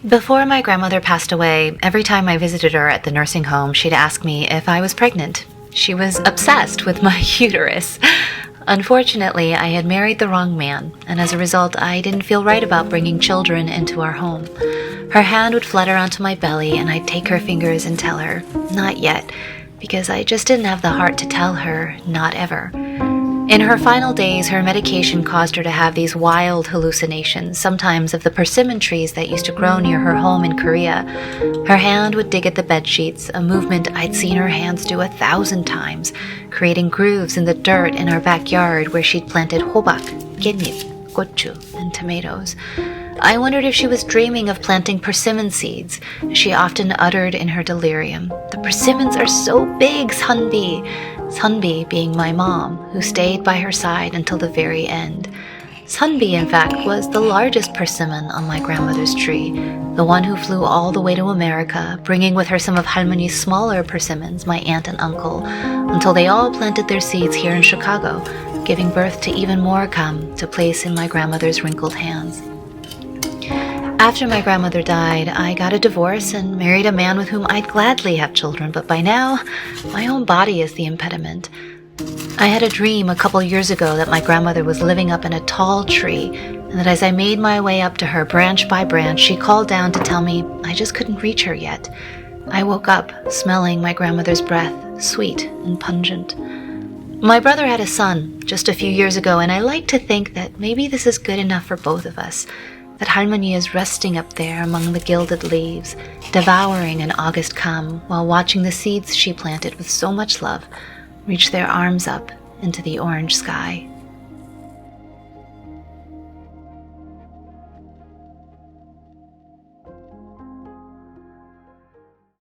Before my grandmother passed away, every time I visited her at the nursing home, she'd ask me if I was pregnant. She was obsessed with my uterus. Unfortunately, I had married the wrong man, and as a result, I didn't feel right about bringing children into our home. Her hand would flutter onto my belly, and I'd take her fingers and tell her, "Not yet," because I just didn't have the heart to tell her, "Not ever." In her final days, her medication caused her to have these wild hallucinations, sometimes of the persimmon trees that used to grow near her home in Korea. Her hand would dig at the bedsheets, a movement I'd seen her hands do 1,000 times, creating grooves in the dirt in our backyard where she'd planted hobak, 깻잎, gochu, and tomatoes. I wondered if she was dreaming of planting persimmon seeds. She often uttered in her delirium, "The persimmons are so big, Sunbi." Sunbi being my mom, who stayed by her side until the very end. Sunbi, in fact, was the largest persimmon on my grandmother's tree, the one who flew all the way to America, bringing with her some of Halmoni's smaller persimmons, my aunt and uncle, until they all planted their seeds here in Chicago, giving birth to even more kam to place in my grandmother's wrinkled hands. After my grandmother died, I got a divorce and married a man with whom I'd gladly have children, but by now, my own body is the impediment. I had a dream a couple years ago that my grandmother was living up in a tall tree, and that as I made my way up to her branch by branch, she called down to tell me I just couldn't reach her yet. I woke up smelling my grandmother's breath, sweet and pungent. My brother had a son just a few years ago, and I like to think that maybe this is good enough for both of us. That Halmoni is resting up there among the gilded leaves, devouring an August kam while watching the seeds she planted with so much love reach their arms up into the orange sky.